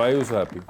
Why are you so happy?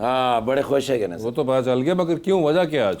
हाँ बड़े खुश है कहने वो तो पता चल गया, मगर क्यों, वजह क्या आज?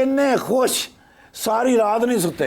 ਇੰਨੇ ਖੁਸ਼ सारी रात नहीं सुते।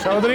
चौधरी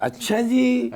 अच्छा जी।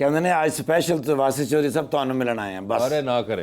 कहते ने आज स्पेशल तो वासी चौधरी सब ਤੁਹਾਨੂੰ ਮਿਲਣ ਆਏ हैं बस। अरे ना करें।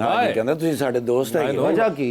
हाँ जी कहते ਤੁਸੀਂ ਸਾਡੇ ਦੋਸਤ ਹੈ। वजह की?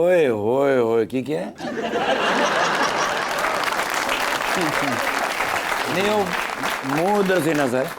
ओए होए होए की क्या है? नहीं वो मुंह उधर से नजर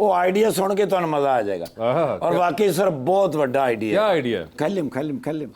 ਉਹ ਆਈਡੀਆ ਸੁਣ ਕੇ ਤੁਹਾਨੂੰ ਮਜ਼ਾ ਆ ਜਾਏਗਾ। और वाकई सर बहुत ਵੱਡਾ ਆਈਡੀਆ। क्या आइडिया? ਖੱਲਮ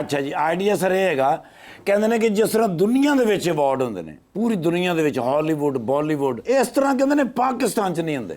ਅੱਛਾ ਜੀ ਆਈਡੀਆ ਸਰ ਇਹ ਹੈਗਾ, ਕਹਿੰਦੇ ਨੇ ਕਿ ਜਿਸ ਤਰ੍ਹਾਂ ਦੁਨੀਆ ਦੇ ਵਿੱਚ ਅਵਾਰਡ ਹੁੰਦੇ ਨੇ, ਪੂਰੀ ਦੁਨੀਆ ਦੇ ਵਿੱਚ ਹਾਲੀਵੁੱਡ ਬਾਲੀਵੁੱਡ, ਇਸ ਤਰ੍ਹਾਂ ਕਹਿੰਦੇ ਨੇ ਪਾਕਿਸਤਾਨ ਚ ਨਹੀਂ ਹੁੰਦੇ।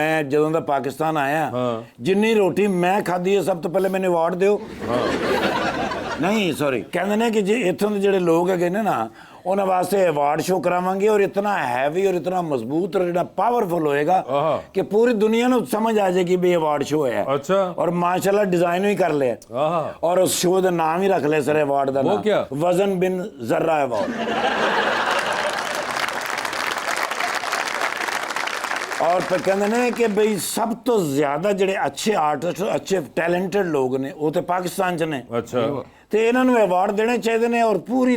ਮੈਂ ਜਦੋਂ ਦਾ ਪਾਕਿਸਤਾਨ ਆਇਆ, ਜਿੰਨੀ ਰੋਟੀ ਮੈਂ ਖਾਧੀ ਹੈ ਸਭ ਤੋਂ ਪਹਿਲੇ ਮੈਨੂੰ ਅਵਾਰਡ ਦਿਓ। ਨਹੀਂ ਸੌਰੀ, ਕਹਿੰਦੇ ਨੇ ਕਿ ਜੇ ਇੱਥੋਂ ਦੇ ਜਿਹੜੇ ਲੋਕ ਹੈਗੇ ਨੇ ਨਾ, ਉਹਨਾਂ ਵਾਸਤੇ ਅਵਾਰਡ ਸ਼ੋ ਕਰਾਵਾਂਗੇ, ਔਰ ਇਤਨਾ ਹੈਵੀ ਔਰ ਇਤਨਾ ਮਜ਼ਬੂਤ ਔਰ ਜਿਹੜਾ ਪਾਵਰਫੁਲ ਹੋਏਗਾ ਕਿ ਪੂਰੀ ਦੁਨੀਆ ਨੂੰ ਸਮਝ ਆ ਜਾਏਗੀ ਵੀ ਅਵਾਰਡ ਸ਼ੋ ਹੈ। अच्छा। ਔਰ ਮਾਸ਼ਾਅੱਲਾ ਡਿਜ਼ਾਈਨ ਵੀ ਕਰ ਲਿਆ, ਔਰ ਉਸ ਸ਼ੋ ਦਾ ਨਾਮ ਹੀ ਰੱਖ ਲਿਆ ਸਰ ਅਵਾਰਡ ਦਾ ਨਾਮ। ਉਹ ਕਿਆ? ਵਜ਼ਨ ਬਿਨ ਜ਼र्रा ਅਵਾਰਡ। और फिर कहते ने कि भाई सब तो ज्यादा ਜਿਹੜੇ ਅੱਛੇ ਆਰਟਿਸਟ ਅੱਛੇ ਟੈਲੈਂਟਡ ਲੋਕ ਨੇ ਉਹ ਤੇ ਪਾਕਿਸਤਾਨ ਚ ਨੇ। अच्छा ਤੇ ਇਹਨਾਂ ਨੂੰ ਅਵਾਰਡ ਦੇਣੇ ਚਾਹੀਦੇ ਨੇ ਔਰ ਪੂਰੀ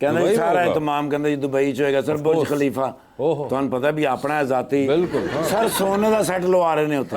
ਕਹਿੰਦੇ ਦੁਬਈ ਸਾਰਾ ਹੋਗਾ। ਇਤਮਾਮ ਕਹਿੰਦੇ ਜੀ ਦੁਬਈ ਚ ਹੋਏਗਾ ਸਰ। ਬੁਰਜ ਖਲੀਫਾ ਤੁਹਾਨੂੰ ਪਤਾ ਵੀ ਆਪਣਾ ਜ਼ਾਤੀ ਬਿਲਕੁਲ, ਸਰ ਸੋਨੇ ਦਾ ਸੈੱਟ ਲਵਾ ਰਹੇ ਨੇ ਉੱਥੇ।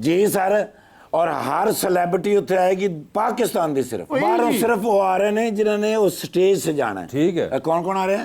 ਜੀ ਸਰ। और हर सेलिब्रिटी उत्थे आएगी पाकिस्तान दी सिर्फ, बाहरों सिर्फ वो आ रहे हैं जिन्होंने उस स्टेज से जाना है। ठीक है। कौन कौन आ रहे हैं?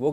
वो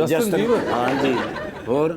जस्टिन बीबर। हाँ जी। और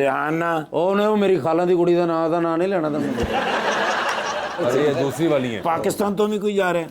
रिहाना। ਉਹਨੇ ਉਹ ਮੇਰੀ ਖਾਲਾਂ ਦੀ ਕੁੜੀ ਦਾ ਨਾਂ ਨਹੀਂ ਲੈਣਾ ਤੈਨੂੰ। अरे ये दूसरी वाली है। पाकिस्तान तो भी कोई जा रहे हैं?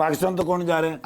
पाकिस्तान तो कौन जा रहे हैं?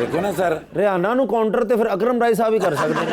देखो ना सर। ਰਿਹਾਨਾ ਨੂੰ ਕਾਊਂਟਰ ਤੇ ਫਿਰ ਅਕਰਮ ਰਾਏ ਸਾਹਿਬ ਹੀ ਕਰ ਸਕਦੇ ਨੇ।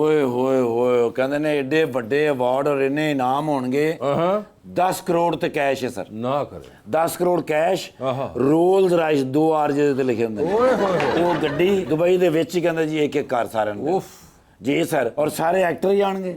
ओए होए होए कहते ने एडे ਵੱਡੇ ਅਵਾਰਡ ਔਰ ਇੰਨੇ ਇਨਾਮ ਹੋਣਗੇ। 10 ਕਰੋੜ ਤੇ ਕੈਸ਼ ਹੈ ਸਰ। ना करे। 10 ਕਰੋੜ ਕੈਸ਼। ਰੋਲਸ ਰਾਇਸ 2 ਆਰ ਜਿਹਦੇ ਤੇ ਲਿਖੇ ਹੁੰਦੇ ਨੇ। ਉਹ ਗੱਡੀ ਦੁਬਈ ਦੇ ਵਿੱਚ ਹੀ ਕਹਿੰਦੇ ਜੀ ਇੱਕ ਇੱਕ ਕਾਰ ਸਾਰਿਆਂ ਨੂੰ। उफ। ਜੀ ਸਰ। ਔਰ ਸਾਰੇ ਐਕਟਰ ਹੀ ਆਣਗੇ।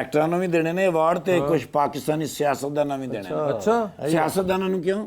ਐਕਟਰਾਂ ਨੂੰ ਵੀ ਦੇਣੇ ਨੇ ਅਵਾਰਡ ਤੇ ਕੁਝ ਪਾਕਿਸਤਾਨੀ ਸਿਆਸਤਦਾਨਾਂ ਨੂੰ ਵੀ ਦੇਣੇ ਨੇ। अच्छा। ਸਿਆਸਤਦਾਨਾਂ ਨੂੰ ਕਿਉਂ?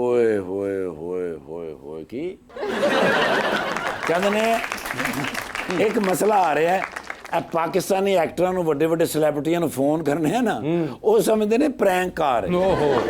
ਓਏ ਹੋਏ ਹੋਏ ਹੋਏ ਹੋਏ ਕੀ ਕਹਿੰਦੇ ਨੇ ਇੱਕ ਮਸਲਾ ਆ ਰਿਹਾ ਹੈ। ਇਹ ਪਾਕਿਸਤਾਨੀ ਐਕਟਰਾਂ ਨੂੰ ਵੱਡੇ ਵੱਡੇ ਸੈਲੀਬ੍ਰਿਟੀਆਂ ਨੂੰ ਫੋਨ ਕਰਨੇ ਆ ਨਾ, ਉਹ ਸਮਝਦੇ ਨੇ ਪ੍ਰੈਂਕ ਕਾਰ ਹੈ। ओहो।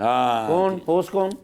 ਹਾਂ ਕੌਣ ਹੋਸਟ ਕੌਣ?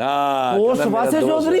ਹਾਂ ਹੋਸਟ ਕਹਿੰਦਾ ਮੇਰਾ ਵਾਸੇ ਦੋਸਤ ਹੈ। ਚੌਧਰੀ?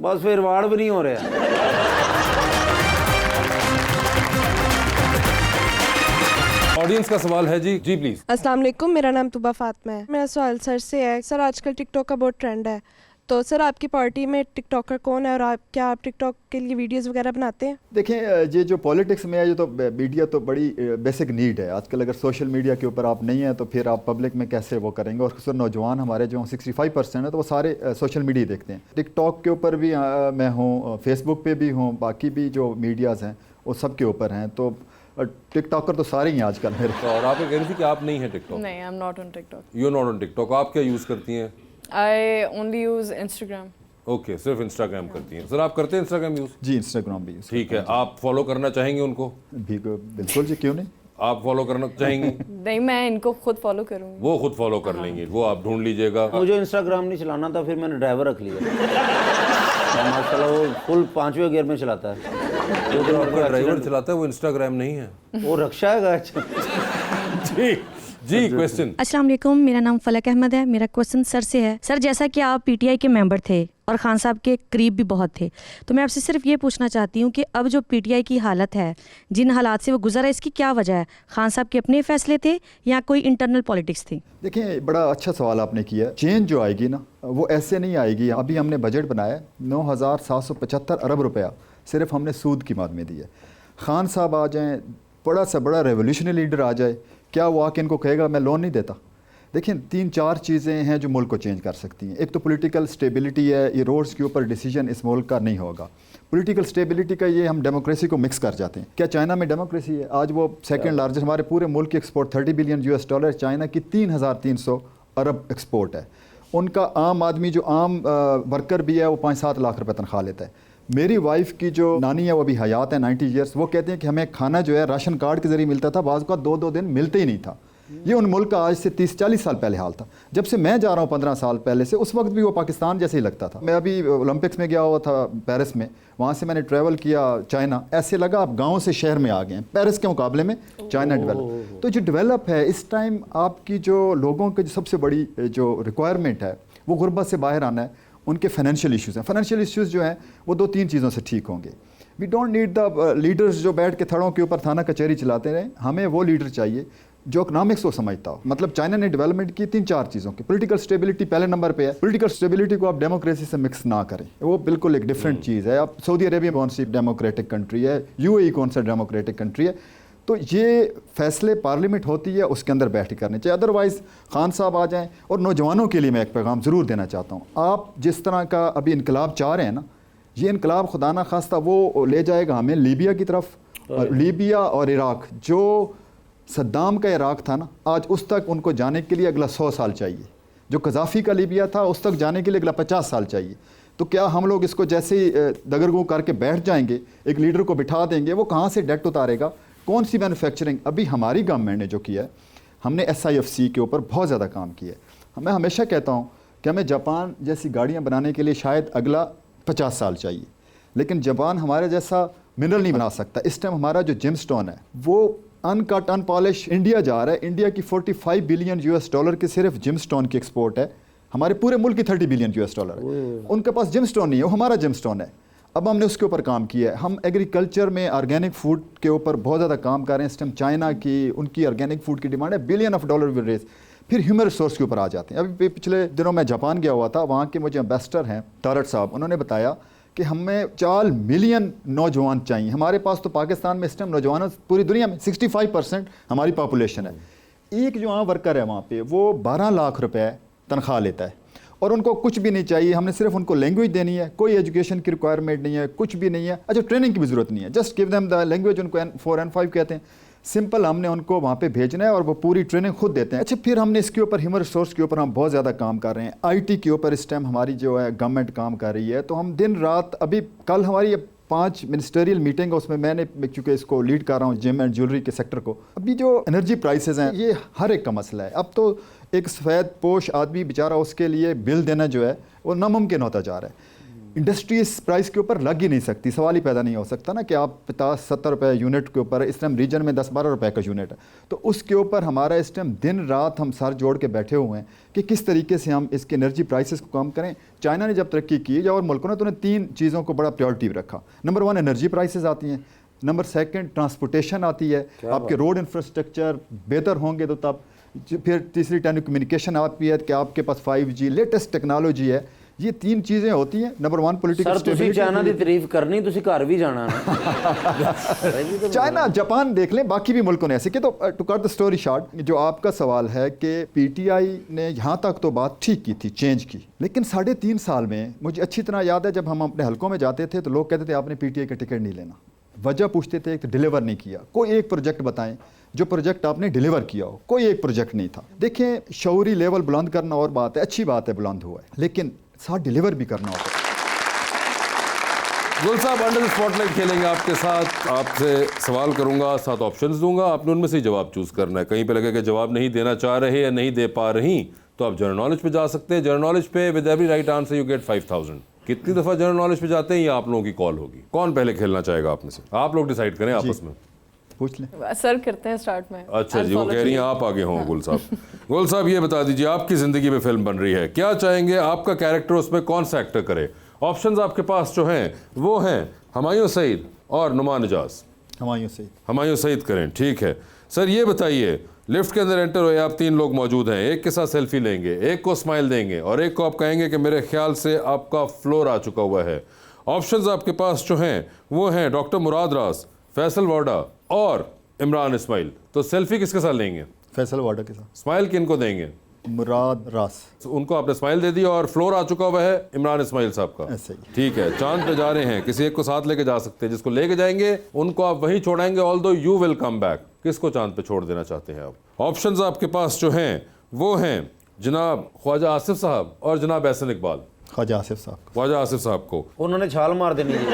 ਬਸ ਫਿਰ ਵਾਰਡ ਵੀ ਨਹੀਂ ਹੋ ਰਿਹਾ। ऑडियंस का सवाल है जी। जी प्लीज। अस्सलाम वालेकुम, मेरा नाम तुबा फातिमा है। मेरा सवाल सर से है, सर आजकल टिकटॉक का बहुत ट्रेंड है, तो सर आपकी पार्टी में टिकटॉकर कौन है और क्या आप टिकटॉक के लिए वीडियोस वगैरह बनाते हैं? देखें, ये जो पॉलिटिक्स में है, ये तो मीडिया तो बड़ी बेसिक नीड है आजकल। अगर सोशल मीडिया के ऊपर आप नहीं हैं तो फिर आप पब्लिक में कैसे वो करेंगे। और खासकर नौजवान हमारे जो 65% है तो वो सारे सोशल मीडिया देखते हैं। टिकटॉक के ऊपर भी मैं हूँ, फेसबुक पे भी हूँ, बाकी भी जो मीडियाज़ हैं वो सब के ऊपर हैं। तो टिकटॉकर तो सारे ही हैं आजकल मेरे। और आप ये कह रही थी कि आप नहीं हैं टिकटॉक? नहीं, I am not on TikTok. You not on TikTok. आप क्या यूज करती हैं? I only use Instagram. Okay, सिर्फ इंस्टाग्राम करती हैं। सर आप करते हैं इंस्टाग्राम यूज? जी इंस्टाग्राम भी यूज़ ठीक है। आप फॉलो करना चाहेंगे उनको? भी बिल्कुल जी, क्यों नहीं। आप फॉलो करना चाहेंगी? नहीं, मैं इनको खुद फॉलो करूँगी. वो खुद फॉलो कर लेंगे, वो आप ढूंढ लीजिएगा। मुझे इंस्टाग्राम नहीं चलाना था, फिर मैंने ड्राइवर रख लिया। माशाल्लाह वो फुल 5वें गियर में चलाता है। जो जो आपका ड्राइवर चलाता है वो इंस्टाग्राम नहीं है। वो रक्षा है गाइस। जी जी, क्वेश्चन। अस्सलाम वालेकुम, मेरा नाम फलक अहमद है। मेरा क्वेश्चन सर से है। सर जैसा कि आप पीटीआई के मेंबर थे और खान साहब के करीब भी बहुत थे। तो मैं आपसे सिर्फ ये पूछना चाहती हूँ कि अब जो पीटीआई की हालत है, जिन हालात से वो गुजरा है, इसकी क्या वजह है? खान साहब के अपने फैसले थे या कोई इंटरनल पॉलिटिक्स थी? देखिए, बड़ा अच्छा सवाल आपने किया। चेंज जो आएगी ना, वो ऐसे नहीं आएगी। अभी हमने बजट बनाया 9,775 अरब रुपया सिर्फ हमने सूद की मद में दिया। खान साहब आ जाएं, बड़ा सा बड़ा रेवोल्यूशनरी लीडर आ जाए, क्या वो आके इनको कहेगा मैं लोन नहीं देता? देखिए, 3-4 चीज़ें हैं जो मुल्क को चेंज कर सकती हैं। एक तो पॉलिटिकल स्टेबिलिटी है, ये रोड्स के ऊपर डिसीजन इस मुल्क का नहीं होगा। पॉलिटिकल स्टेबिलिटी का ये हम डेमोक्रेसी को मिक्स कर जाते हैं। क्या चाइना में डेमोक्रेसी है? आज वो सेकंड लार्जेस्ट, हमारे पूरे मुल्क की export 30 billion US dollar, China की 3,300 अरब एक्सपोर्ट है। उनका आम आदमी जो आम वर्कर भी है वो 5-7 लाख रुपए तनख्वाह लेता है। मेरी वाइफ की जो नानी है वो अभी हयात है, 90 ईयर्स, वो कहते हैं कि हमें खाना जो है राशन कार्ड के ज़रिए मिलता था, बाज़ का 2-2 दिन मिलते ही नहीं था। ये उन मुल्क का आज से 30-40 साल पहले हाल था। जब से मैं जा रहा हूँ 15 साल पहले से, उस वक्त भी वो पाकिस्तान जैसे ही लगता था। मैं अभी ओलंपिक्स में गया हुआ था पेरिस में, वहाँ से मैंने ट्रैवल किया चाइना, ऐसे लगा आप गाँव से शहर में आ गए हैं। पेरिस के मुकाबले में चाइना डेवलप, तो जो डेवलप है इस टाइम, आपकी जो लोगों की जो सबसे बड़ी जो रिक्वायरमेंट है वो गुर्बत से बाहर आना है। उनके फाइनेंशियल इश्यूज़ हैं। फाइनेंशियल इश्यूज़ जो हैं वो 2-3 चीज़ों से ठीक होंगे। We don't need the leaders जो बैठ के थड़ों के ऊपर थाना कचहरी चलाते रहें। हमें वो लीडर चाहिए जो इकोनॉमिक्स को समझता हो। मतलब चाइना ने डेवलपमेंट की 3-4 चीज़ों की। पॉलिटिकल स्टेबिलिटी पहले नंबर पे है। पॉलिटिकल स्टेबिलिटी को आप डेमोक्रेसी से मिक्स ना करें, वो बिल्कुल एक डिफरेंट चीज़ है। आप सऊदी अरेबिया कौन सी डेमोक्रेटिक कंट्री है, UAE कौन सा डेमोक्रेटिक कंट्री है, तो ये फैसले पार्लियामेंट होती है उसके अंदर बैठ के करने चाहिए। अदरवाइज़ खान साहब आ जाएं। और नौजवानों के लिए मैं एक पैगाम ज़रूर देना चाहता हूँ। आप जिस तरह का अभी इनकलाब चाह रहे हैं ना, ये इनकलाब खुदा ना खास्ता वो ले जाएगा हमें लीबिया की तरफ। और लीबिया और इराक, जो सद्दाम का इराक था ना, आज उस तक उनको जाने के लिए अगला 100 साल चाहिए। जो कज़ाफ़ी का लीबिया था उस तक जाने के लिए अगला 50 साल चाहिए। तो क्या हम लोग इसको जैसे ही दगरगू करके बैठ जाएंगे, एक लीडर को बिठा देंगे, वो कहाँ से डेट उतारेगा? कौन सी मैन्युफैक्चरिंग? अभी हमारी गवर्नमेंट ने जो किया है, हमने SIFC के ऊपर बहुत ज़्यादा काम किया है। मैं हमेशा कहता हूँ कि हमें जापान जैसी गाड़ियाँ बनाने के लिए शायद अगला 50 साल चाहिए, लेकिन जापान हमारे जैसा मिनरल नहीं बना सकता। इस टाइम हमारा जो जिमस्टोन है वो अनकट अनपॉलिश इंडिया जा रहा है। इंडिया की 45 बिलियन US डॉलर की सिर्फ जिमस्टोन की एक्सपोर्ट है। हमारे पूरे मुल्क की 30 बिलियन US डॉलर है। उनके पास जिमस्टोन नहीं है, वो हमारा जिमस्टोन है। अब हमने उसके ऊपर काम किया है। हम एग्रीकल्चर में ऑर्गेनिक फूड के ऊपर बहुत ज़्यादा काम कर रहे हैं। इस टाइम चाइना की, उनकी ऑर्गेनिक फूड की डिमांड है, billion of dollar will raise. फिर ह्यूमन रिसोर्स के ऊपर आ जाते हैं। अभी पिछले दिनों मैं जापान गया हुआ था, वहाँ के मुझे एम्बेसडर हैं तारट साहब, उन्होंने बताया कि हमें 4 मिलियन नौजवान चाहिए। हमारे पास तो पाकिस्तान में इस टाइम नौजवानों, पूरी दुनिया में 65% हमारी पॉपुलेशन है। एक जो वहाँ वर्कर है वहाँ पे, वो 12 लाख रुपए तनख्वाह लेता है और उनको कुछ भी नहीं चाहिए। हमने सिर्फ उनको लैंग्वेज देनी है, कोई एजुकेशन की रिक्वायरमेंट नहीं है, कुछ भी नहीं है। अच्छा, ट्रेनिंग की भी ज़रूरत नहीं है, just give them the language. उनको N4 N5 कहते हैं, सिंपल हमने उनको वहाँ पे भेजना है और वो पूरी ट्रेनिंग खुद देते हैं। अच्छा, फिर हमने इसके ऊपर ह्यूमन रिसोर्स के ऊपर हम बहुत ज़्यादा काम कर रहे हैं। IT के ऊपर इस टाइम हमारी जो है गवर्नमेंट काम कर रही है। तो हम दिन रात, अभी कल हमारी 5 मिनिस्टरियल मीटिंग है, उसमें मैंने चूँकि इसको लीड कर रहा हूँ जेम एंड ज्वेलरी के सेक्टर को। अभी जो एनर्जी प्राइसेस हैं ये हर एक का मसला है। अब तो एक सफ़ेद पोश आदमी बेचारा, उसके लिए बिल देना जो है वो नामुमकिन होता जा रहा है। इंडस्ट्री इस प्राइस के ऊपर लग ही नहीं सकती, सवाल ही पैदा नहीं हो सकता ना कि आप 50-70 रुपये यूनिट के ऊपर, इस टाइम रीजन में 10-12 रुपये का यूनिट है। तो उसके ऊपर हमारा इस टाइम दिन रात हम सर जोड़ के बैठे हुए हैं कि किस तरीके से हम इसके एनर्जी प्राइसेस को कम करें। चाइना ने जब तरक्की की या और मुल्कों ने, तो उन्हें 3 चीज़ों को बड़ा प्रायोरिटी रखा। नंबर 1 एनर्जी प्राइसेस आती हैं, नंबर 2 ट्रांसपोर्टेशन आती है, आपके रोड इंफ्रास्ट्रक्चर बेहतर होंगे तो तब, फिर तीसरी टेलीकम्युनिकेशन आती है कि आपके पास 5G लेटेस्ट टेक्नोलॉजी है। ये 3 चीज़ें होती हैं। Number 1 political stability. चाइना की तारीफ करनी, तुसी घर भी जाना ना। चाइना, जापान देख लें, बाकी भी मुल्कों ने ऐसे कि। तो to cut the story short, जो आपका सवाल है कि PTI ने यहाँ तक तो बात ठीक की थी, चेंज की, लेकिन 3.5 साल में मुझे अच्छी तरह याद है जब हम अपने हलकों में जाते थे तो लोग कहते थे आपने PTI का टिकट नहीं लेना। वजह पूछते थे कि डिलीवर नहीं किया। कोई एक प्रोजेक्ट बताएं जो प्रोजेक्ट आपने डिलीवर किया हो। कोई एक प्रोजेक्ट नहीं था। देखें, शऊरी लेवल बुलंद करना और बात है, अच्छी बात है बुलंद हुआ है, लेकिन साथ डिलीवर भी करना होता है। गुल साहब, अंडर द स्पॉटलाइट खेलेंगे आपके साथ। आपसे सवाल करूंगा, 7 ऑप्शंस दूंगा, आपने उनमें से जवाब चूज करना है। कहीं पे लगे कि जवाब नहीं देना चाह रहे या नहीं दे पा रही तो आप जनरल नॉलेज पे जा सकते हैं। जनरल नॉलेज पे with every right answer you get 5000। कितनी दफा जनरल नॉलेज पे जाते हैं ये आप लोगों की कॉल होगी। कौन पहले खेलना चाहेगा आप में से? आप लोग डिसाइड करें आपस में। पूछ लें। सर करते हैं स्टार्ट में। अच्छा जी, वो कह रही हैं आप आगे हों। गुल साहब, गुल साहब ये बता दीजिए, आपकी ज़िंदगी में फिल्म बन रही है, क्या चाहेंगे आपका कैरेक्टर उसमें कौन सा एक्टर करे? ऑप्शंस आपके पास जो हैं वो हैं हुमायूं सईद और नुमान इजाज। हुमायूं सईद करें, ठीक है। सर ये बताइए, लिफ्ट के अंदर एंटर हुए आप, 3 लोग मौजूद हैं, एक के साथ सेल्फी लेंगे, एक को स्माइल देंगे और एक को आप कहेंगे कि मेरे ख्याल से आपका फ्लोर आ चुका हुआ है। ऑप्शंस आपके पास जो हैं वो हैं डॉक्टर मुराद रास, फैसल वाडा और इमरान इस्माइल। तो सेल्फी किसके साथ लेंगे? फैसल वाडा के साथ। स्माइल किन को देंगे? मुराद रास। उनको आपने स्माइल दे दी और फ्लोर आ चुका हुआ है इमरान इस्माइल साहब का। ऐसे ही। ठीक है, चांद पे जा रहे हैं, किसी एक को साथ लेके जा सकते हैं, जिसको लेके जाएंगे उनको आप वहीं छोड़ाएंगे, although you will come back. किसको चांद पे छोड़ देना चाहते हैं आप? ऑप्शंस आपके पास जो हैं वो हैं जनाब ख्वाजा आसिफ साहब और जनाब एहसन इकबाल। ख्वाजा आसिफ साहब। ख्वाजा आसिफ साहब को उन्होंने छाल मार देनी है।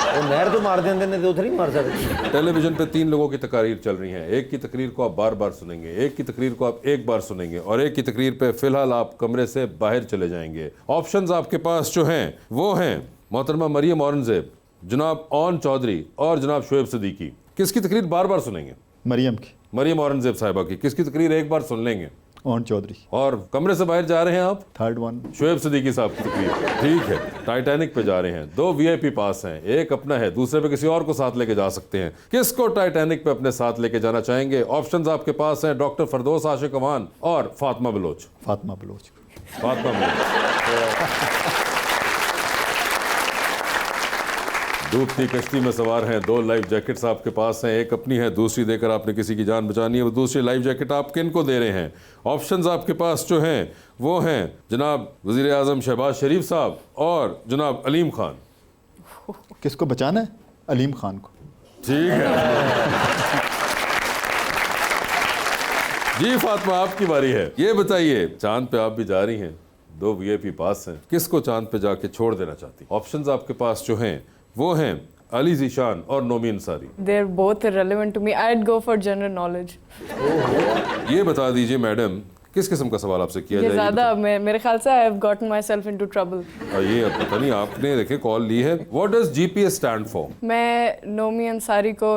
वो नहर तो मार देंगे, नहीं तो उधर ही मार सकते। टेलीविजन पे 3 लोगों की तकारीर चल रही हैं, एक की तकरीर को आप बार बार सुनेंगे, एक की तकरीर को आप एक बार सुनेंगे और एक की तकरीर पे फिलहाल आप कमरे से बाहर चले जाएंगे। ऑप्शंस आपके पास जो हैं वो हैं मोहतरमा मरियम औरंगजेब, जनाब ओन चौधरी और जनाब शोएब सिद्दीकी। किसकी तकरीर बार बार सुनेंगे? मरियम की। मरियम औरंगजेब साहिबा की। किसकी तकरीर एक बार सुन लेंगे? ओन चौधरी। और कमरे से बाहर जा रहे हैं आप? थर्ड वन शोएब सिद्दीकी साहब की तकरीर। ठीक है, टाइटैनिक पे जा रहे हैं, 2 VIP पास हैं, एक अपना है, दूसरे पे किसी और को साथ लेके जा सकते हैं। किसको टाइटैनिक पे अपने साथ लेके जाना चाहेंगे? ऑप्शंस आपके पास हैं डॉक्टर फरदौस आशिक अवान और फातिमा बलोच। फातिमा बलोच। फातिमा बलोच। डूबती कश्ती में सवार हैं, 2 लाइफ जैकेट्स आपके पास हैं, एक अपनी है, दूसरी देकर आपने किसी की जान बचानी है। वो दूसरी लाइफ जैकेट आप किन को दे रहे हैं? ऑप्शंस आपके पास जो हैं वो हैं जनाब वज़ीर आज़म शहबाज शरीफ साहब और जनाब अलीम खान। किसको बचाना है? अलीम खान को। ठीक है जी, फातिमा आपकी बारी है। ये बताइए, चांद पे आप भी जा रही हैं, 2 VIP पास हैं, किसको चांद पे जाके छोड़ देना चाहती? ऑप्शंस आपके पास जो हैं वो हैं अली ज़ीशान और Nomi Ansari. They're both irrelevant to me. I'd go for general knowledge. ये बता दीजिए मैडम, किस किस्म का सवाल आपसे किया ये जाएगा? ज़्यादा मेरे ख्याल से I've gotten myself into trouble. ये अब पता नहीं, आपने देखे कॉल ली है। What does GPS stand for? मैं नोमी अंसारी को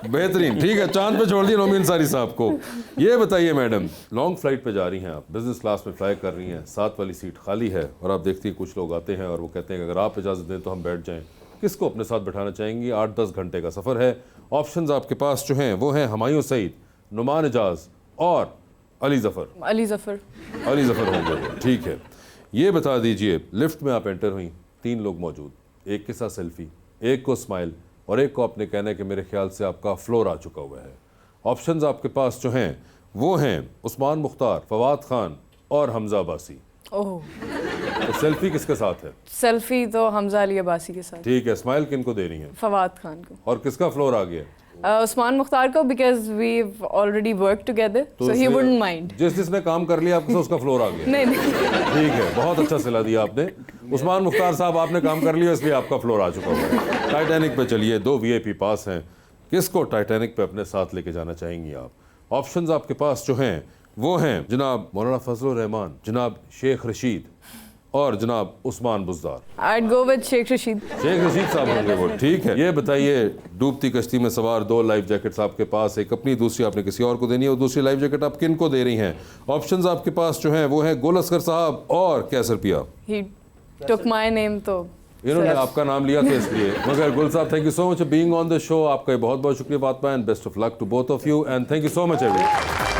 बेहतरीन, ठीक है, चांद पे छोड़ दिया नोमी अंसारी साहब को। ये बताइए मैडम, लॉन्ग फ्लाइट पे जा रही हैं आप, बिजनेस क्लास में फ्लाई कर रही हैं, 7 वाली सीट खाली है और आप देखती हैं कुछ लोग आते हैं और वो कहते हैं कि अगर आप इजाज़त दें तो हम बैठ जाएं। किसको अपने साथ बैठाना चाहेंगी? 8-10 घंटे का सफ़र है। ऑप्शंस आपके पास जो हैं वो हैं हुमायूं सईद, नुमान इजाज और अली ज़फ़र। अली ज़फ़र। अली ज़फ़र होंगे, ठीक है। ये बता दीजिए, लिफ्ट में आप एंटर हुई, 3 लोग मौजूद, एक के साथ सेल्फी, एक को स्माइल और एक को आपने कहना है कि मेरे ख्याल से आपका फ्लोर आ चुका हुआ है। ऑप्शंस आपके पास जो हैं वो हैं उस्मान मुख्तार, फवाद खान और हमजा अब्बासी। ओह, तो सेल्फी किसके साथ है? सेल्फी तो हमजा अली अब्बासी के साथ। ठीक है, स्माइल किन को दे रही हैं? फवाद खान को। और किसका फ्लोर आ गया? उस्मान मुख्तार को, because we've already worked together, so he इसलिए wouldn't mind. जिसने काम कर लिया आपसे उसका फ्लोर आ गया। नहीं ठीक है, बहुत अच्छा सिला दिया आपने। उस्मान मुख्तार साहब, आपने काम कर लिया इसलिए आपका फ्लोर आ चुका हुआ है। टाइटैनिक पे चलिए, 2 VIP पास हैं, किसको टाइटैनिक पे अपने साथ लेके जाना चाहेंगी आप? ऑप्शंस आपके पास जो हैं वो हैं जनाब मौलाना फजलुर रहमान, जनाब शेख रशीद और जनाब Usman Buzdar. I'd go with Sheikh Rashid. Sheikh Rashid साहब होंगे वो, ठीक है। ये बताइए, डूबती कश्ती में सवार 2 लाइफ जैकेट्स आपके पास, एक अपनी, दूसरी आपने किसी और को देनी है, और दूसरी लाइफ जैकेट आप किन को दे रही हैं? ऑप्शंस आपके पास जो हैं वो हैं गुल असगर साहब और कैसर पिया। He took my name, तो इन्होंने आपका नाम लिया था इसलिए। मगर गुल साहब, thank you so much for being on the show. आपका बहुत बहुत शुक्रिया Fatima, and best of luck to both of you, and thank you so much everyone.